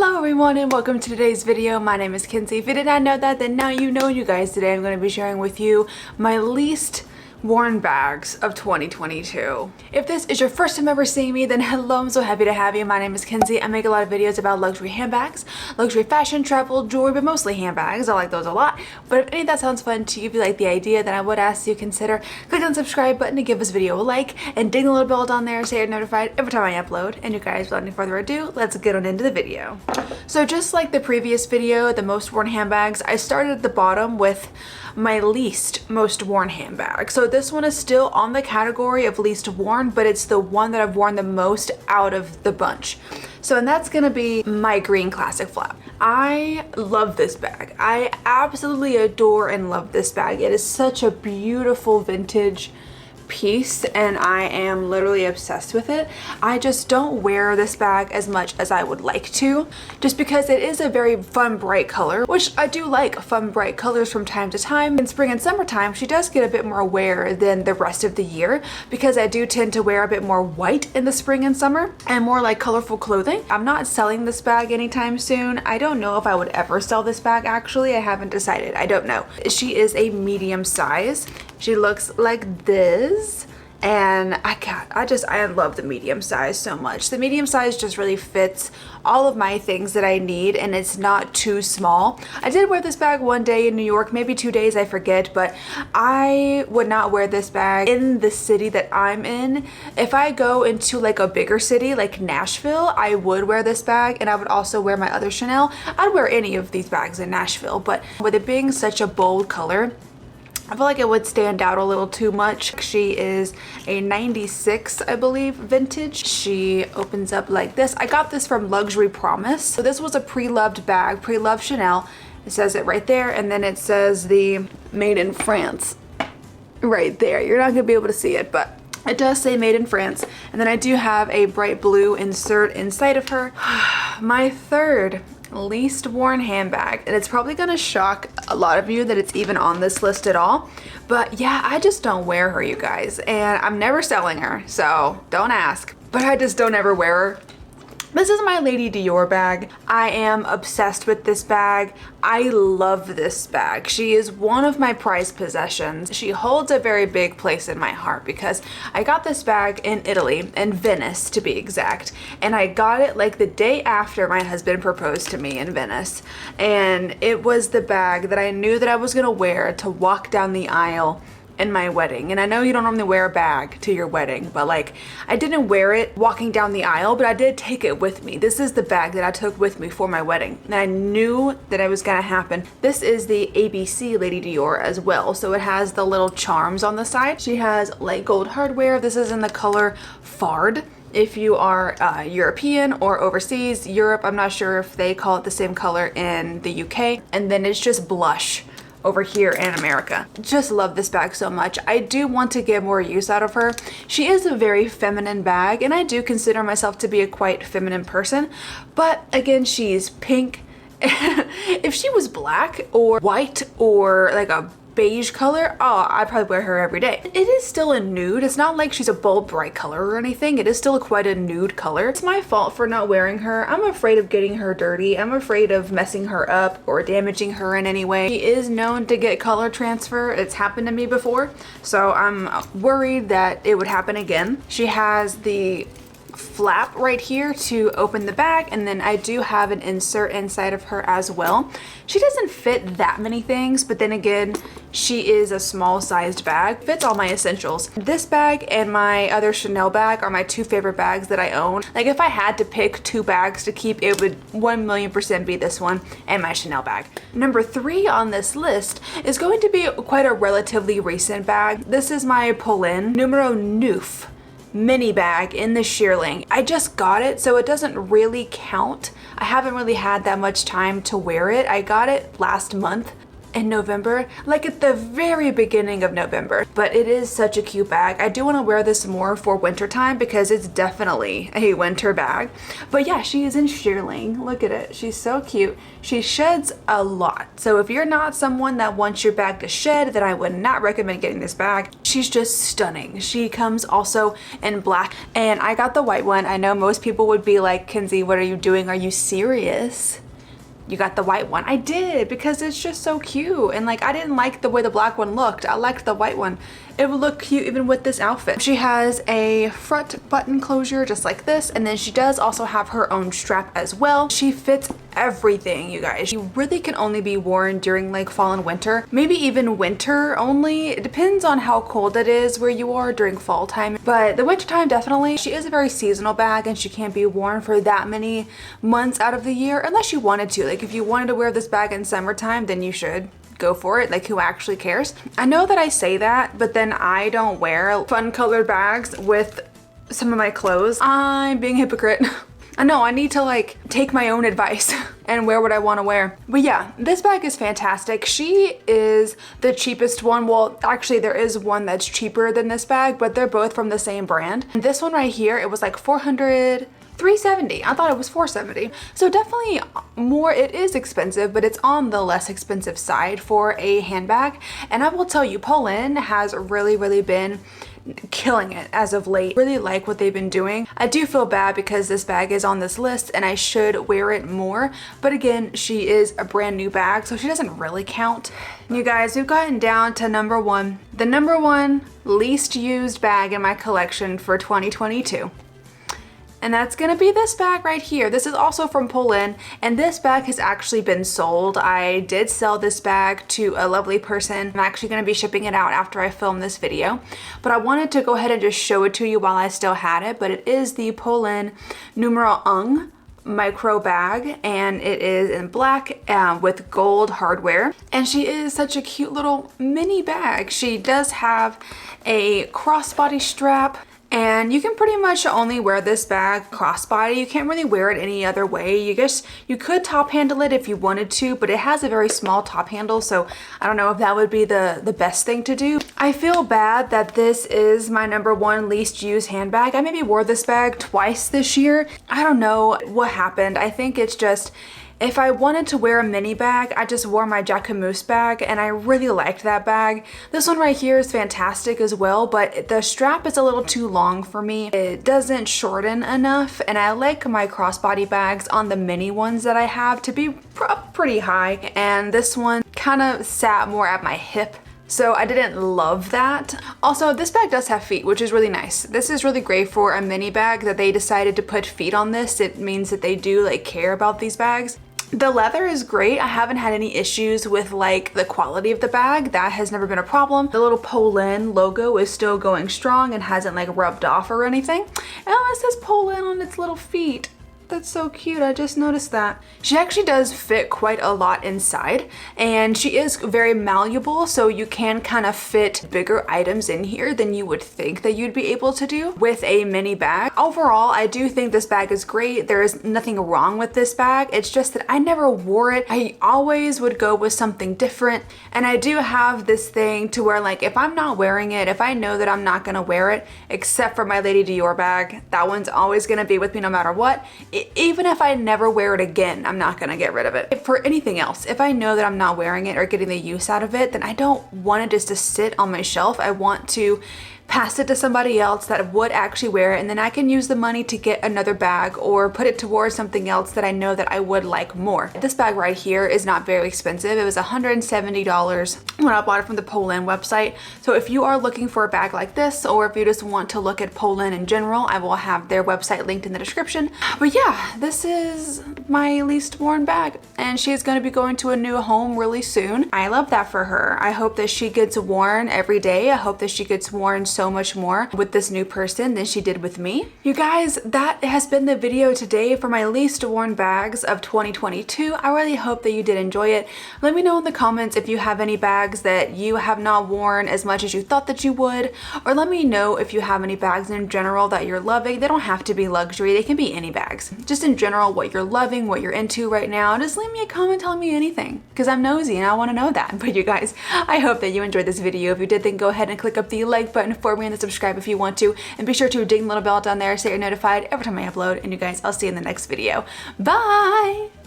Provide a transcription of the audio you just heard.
Hello everyone and welcome to today's video. My name is Kenzie. If you did not know that, then now you know. You guys, today I'm going to be sharing with you my least worn bags of 2022. If this is your first time ever seeing me, then hello, I'm so happy to have you. My name is Kenzie. I make a lot of videos about luxury handbags, luxury fashion, travel, jewelry, but mostly handbags. I like those a lot. But if any of that sounds fun to you, if you like the idea, then I would ask you to consider click on the subscribe button to give this video a like and ding the little bell down there so you're notified every time I upload. And you guys, without any further ado, let's get on into the video. So just like the previous video, the most worn handbags, I started at the bottom with my least most worn handbag. So this one is still on the category of least worn, but it's the one that I've worn the most out of the bunch. So, and that's gonna be my green classic flap. I love this bag. I absolutely adore and love this bag. It is such a beautiful vintage piece and I am literally obsessed with it. I just don't wear this bag as much as I would like to, just because it is a very fun bright color, which I do like fun bright colors from time to time. In spring and summertime she does get a bit more wear than the rest of the year, because I do tend to wear a bit more white in the spring and summer and more like colorful clothing. I'm not selling this bag anytime soon. I don't know if I would ever sell this bag, actually. I haven't decided. I don't know. She is a medium size. She looks like this, and I love the medium size so much. The medium size just really fits all of my things that I need, and it's not too small. I did wear this bag one day in New York, maybe 2 days, I forget, but I would not wear this bag in the city that I'm in. If I go into like a bigger city like Nashville, I would wear this bag, and I would also wear my other Chanel. I'd wear any of these bags in Nashville, but with it being such a bold color, I feel like it would stand out a little too much. She is a 96, I believe, vintage. She opens up like this. I got this from Luxury Promise. So this was a pre-loved bag, pre-loved Chanel. It says it right there, and then it says the made in France right there. You're not gonna be able to see it, but it does say made in France. And then I do have a bright blue insert inside of her. My third least worn handbag, and it's probably gonna shock a lot of you that it's even on this list at all, but yeah, I just don't wear her, you guys, and I'm never selling her, so don't ask, but I just don't ever wear her. This is my Lady Dior bag. I am obsessed with this bag. I love this bag. She is one of my prized possessions. She holds a very big place in my heart because I got this bag in Italy, in Venice to be exact, and I got it like the day after my husband proposed to me in Venice, and it was the bag that I knew that I was gonna wear to walk down the aisle in my wedding. And I know you don't normally wear a bag to your wedding, but like, I didn't wear it walking down the aisle, but I did take it with me. This is the bag that I took with me for my wedding, and I knew that it was gonna happen. This is the ABC Lady Dior as well, so it has the little charms on the side. She has light gold hardware. This is in the color Fard. If you are European or overseas, Europe, I'm not sure if they call it the same color in the UK. And then it's just blush over here in America. Just love this bag so much. I do want to get more use out of her. She is a very feminine bag, and I do consider myself to be a quite feminine person, but again, she's pink. If she was black or white or like a beige color, oh, I'd probably wear her every day. It is still a nude. It's not like she's a bold bright color or anything. It is still quite a nude color. It's my fault for not wearing her. I'm afraid of getting her dirty. I'm afraid of messing her up or damaging her in any way. She is known to get color transfer. It's happened to me before, so I'm worried that it would happen again. She has the flap right here to open the bag, and then I do have an insert inside of her as well. She doesn't fit that many things, but then again, she is a small sized bag, fits all my essentials. This bag and my other Chanel bag are my two favorite bags that I own. Like, if I had to pick two bags to keep, it would 1,000,000% be this one and my Chanel bag. Number 3 on this list is going to be quite a relatively recent bag. This is my pull-in numero 9 mini bag in the shearling. I just got it, so it doesn't really count. I haven't really had that much time to wear it. I got it last month. in November, like at the very beginning of November. But it is such a cute bag. I do want to wear this more for winter time because it's definitely a winter bag. But yeah, she is in shearling. Look at it. She's so cute. She sheds a lot. So if you're not someone that wants your bag to shed, then I would not recommend getting this bag. She's just stunning. She comes also in black, and I got the white one. I know most people would be like, Kenzie, what are you doing? Are you serious? You got the white one. I did, because it's just so cute, and like I didn't like the way the black one looked. I liked the white one. It would look cute even with this outfit. She has a front button closure just like this, and then she does also have her own strap as well. She fits everything, you guys. She really can only be worn during like fall and winter, maybe even winter only. It depends on how cold it is where you are during fall time, but the winter time definitely. She is a very seasonal bag, and she can't be worn for that many months out of the year unless you wanted to. Like if you wanted to wear this bag in summertime, then you should go for it. Like, who actually cares? I know that I say that, but then I don't wear fun colored bags with some of my clothes. I'm being a hypocrite. I know, I need to like take my own advice and wear what I want to wear. But yeah, this bag is fantastic. She is the cheapest one. Well, actually there is one that's cheaper than this bag, but they're both from the same brand. And this one right here, it was like $370. I thought it was $470. So definitely more. It is expensive, but it's on the less expensive side for a handbag. And I will tell you, Poland has really been killing it as of late. Really like what they've been doing. I do feel bad because this bag is on this list and I should wear it more, but again, she is a brand new bag, so she doesn't really count. You guys, we've gotten down to number one, the number one least used bag in my collection for 2022. And that's gonna be this bag right here. This is also from Poland, and this bag has actually been sold. I did sell this bag to a lovely person. I'm actually gonna be shipping it out after I film this video, but I wanted to go ahead and just show it to you while I still had it. But it is the Poland numeral ung micro bag, and it is in black with gold hardware, and she is such a cute little mini bag. She does have a crossbody strap, and you can pretty much only wear this bag crossbody. You can't really wear it any other way. You could top handle it if you wanted to, but it has a very small top handle, so I don't know if that would be the best thing to do. I feel bad that this is my number one least used handbag. I maybe wore this bag twice this year. I don't know what happened. I think it's just, if I wanted to wear a mini bag, I just wore my Jacquemus bag, and I really liked that bag. This one right here is fantastic as well, but the strap is a little too long for me. It doesn't shorten enough, and I like my crossbody bags on the mini ones that I have to be pretty high, and this one kind of sat more at my hip. So I didn't love that. Also, this bag does have feet, which is really nice. This is really great for a mini bag that they decided to put feet on this. It means that they do like care about these bags. The leather is great. I haven't had any issues with like the quality of the bag. That has never been a problem. The little Poland logo is still going strong and hasn't like rubbed off or anything. And it says Poland on its little feet. That's so cute. I just noticed that. She actually does fit quite a lot inside, and she is very malleable, so you can kind of fit bigger items in here than you would think that you'd be able to do with a mini bag. Overall, I do think this bag is great. There is nothing wrong with this bag. It's just that I never wore it. I always would go with something different, and I do have this thing to where like if I'm not wearing it, if I know that I'm not gonna wear it, except for my Lady Dior bag, that one's always gonna be with me no matter what. Even if I never wear it again, I'm not gonna get rid of it. For anything else, if I know that I'm not wearing it or getting the use out of it, then I don't want it just to sit on my shelf. I want to pass it to somebody else that would actually wear it, and then I can use the money to get another bag or put it towards something else that I know that I would like more. This bag right here is not very expensive. It was $170 when I bought it from the Poland website. So if you are looking for a bag like this, or if you just want to look at Poland in general, I will have their website linked in the description. But yeah, this is my least worn bag, and she's going to be going to a new home really soon. I love that for her. I hope that she gets worn every day. I hope that she gets worn so much more with this new person than she did with me. You guys, that has been the video today for my least worn bags of 2022. I really hope that you did enjoy it. Let me know in the comments if you have any bags that you have not worn as much as you thought that you would, or let me know if you have any bags in general that you're loving. They don't have to be luxury, they can be any bags. Just in general, what you're loving, doing, what you're into right now. Just leave me a comment telling me anything, because I'm nosy and I want to know that. But you guys, I hope that you enjoyed this video. If you did, then go ahead and click up the like button for me and the subscribe if you want to. And be sure to ding the little bell down there so you're notified every time I upload. And you guys, I'll see you in the next video. Bye!